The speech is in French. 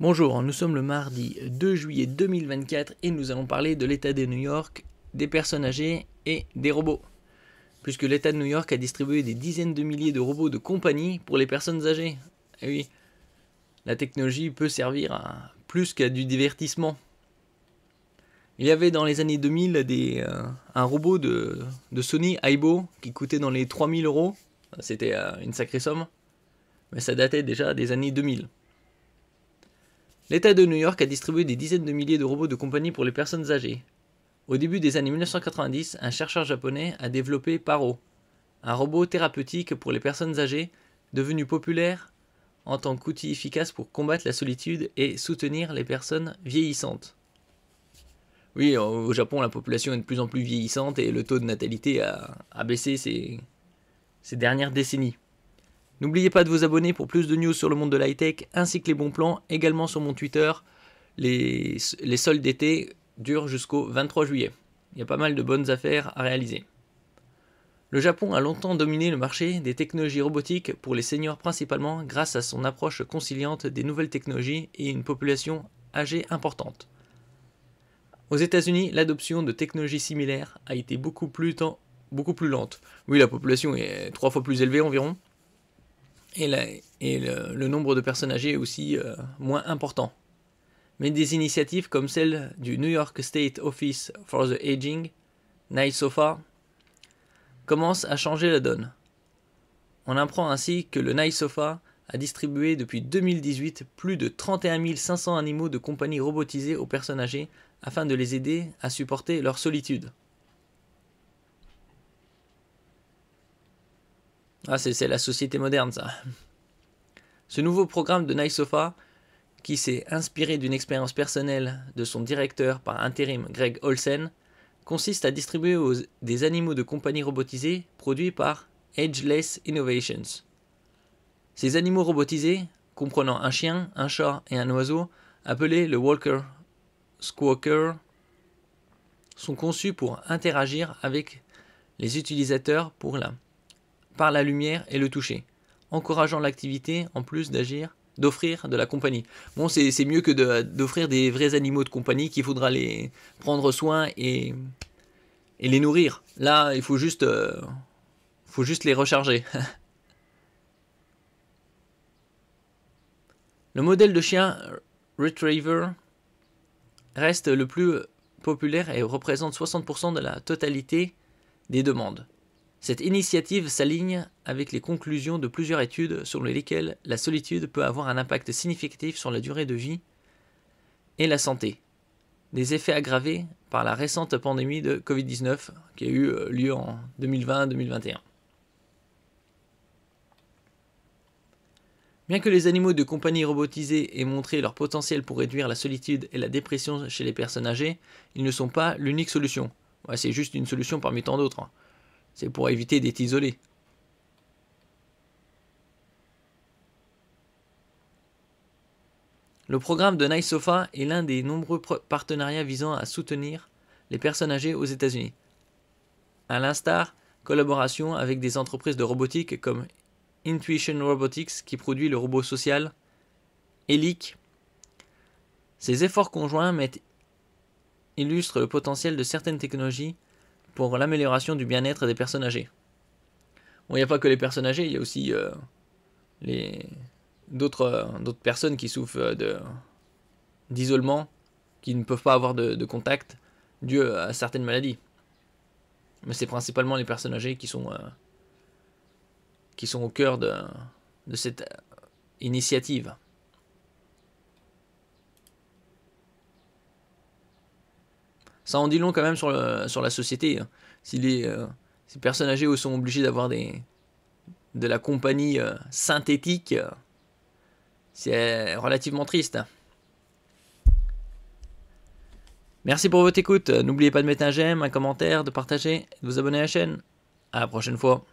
Bonjour, nous sommes le mardi 2 juillet 2024 et nous allons parler de l'État de New York, des personnes âgées et des robots. Puisque l'État de New York a distribué des dizaines de milliers de robots de compagnie pour les personnes âgées. Et oui, la technologie peut servir à plus qu'à du divertissement. Il y avait dans les années 2000 un robot de Sony Aibo qui coûtait dans les 3000 euros. C'était une sacrée somme, mais ça datait déjà des années 2000. L'État de New York a distribué des dizaines de milliers de robots de compagnie pour les personnes âgées. Au début des années 1990, un chercheur japonais a développé Paro, un robot thérapeutique pour les personnes âgées devenu populaire en tant qu'outil efficace pour combattre la solitude et soutenir les personnes vieillissantes. Oui, au Japon, la population est de plus en plus vieillissante et le taux de natalité a baissé ces dernières décennies. N'oubliez pas de vous abonner pour plus de news sur le monde de l'high-tech ainsi que les bons plans, également sur mon Twitter. Les soldes d'été durent jusqu'au 23 juillet. Il y a pas mal de bonnes affaires à réaliser. Le Japon a longtemps dominé le marché des technologies robotiques pour les seniors principalement grâce à son approche conciliante des nouvelles technologies et une population âgée importante. Aux États-Unis, l'adoption de technologies similaires a été beaucoup plus lente. Oui, la population est 3 fois plus élevée environ. Et le nombre de personnes âgées est aussi moins important. Mais des initiatives comme celle du New York State Office for the Aging, NYSOFA, commencent à changer la donne. On apprend ainsi que le NYSOFA a distribué depuis 2018 plus de 31 500 animaux de compagnie robotisés aux personnes âgées afin de les aider à supporter leur solitude. Ah, c'est la société moderne, ça. Ce nouveau programme de NYSOFA, qui s'est inspiré d'une expérience personnelle de son directeur par intérim Greg Olsen, consiste à distribuer des animaux de compagnie robotisés produits par Ageless Innovations. Ces animaux robotisés, comprenant un chien, un chat et un oiseau, appelés le Walker Squawker, sont conçus pour interagir avec les utilisateurs par la lumière et le toucher, encourageant l'activité en plus d'offrir de la compagnie. Bon, c'est mieux que d'offrir des vrais animaux de compagnie qu'il faudra les prendre soin et les nourrir. Là, il faut juste les recharger. Le modèle de chien Retriever reste le plus populaire et représente 60% de la totalité des demandes. Cette initiative s'aligne avec les conclusions de plusieurs études sur lesquelles la solitude peut avoir un impact significatif sur la durée de vie et la santé. Des effets aggravés par la récente pandémie de Covid-19 qui a eu lieu en 2020-2021. Bien que les animaux de compagnie robotisés aient montré leur potentiel pour réduire la solitude et la dépression chez les personnes âgées, ils ne sont pas l'unique solution. Ouais, c'est juste une solution parmi tant d'autres. C'est pour éviter d'être isolé. Le programme de NYSOFA est l'un des nombreux partenariats visant à soutenir les personnes âgées aux États-Unis. À l'instar, collaboration avec des entreprises de robotique comme Intuition Robotics qui produit le robot social Elic. Ces efforts conjoints illustrent le potentiel de certaines technologies pour l'amélioration du bien-être des personnes âgées. Bon, il n'y a pas que les personnes âgées, il y a aussi d'autres personnes qui souffrent d'isolement, qui ne peuvent pas avoir de contact dû à certaines maladies. Mais c'est principalement les personnes âgées qui sont au cœur de cette initiative. Ça en dit long quand même sur la société. Si ces personnes âgées sont obligées d'avoir de la compagnie synthétique, c'est relativement triste. Merci pour votre écoute. N'oubliez pas de mettre un j'aime, un commentaire, de partager et de vous abonner à la chaîne. À la prochaine fois.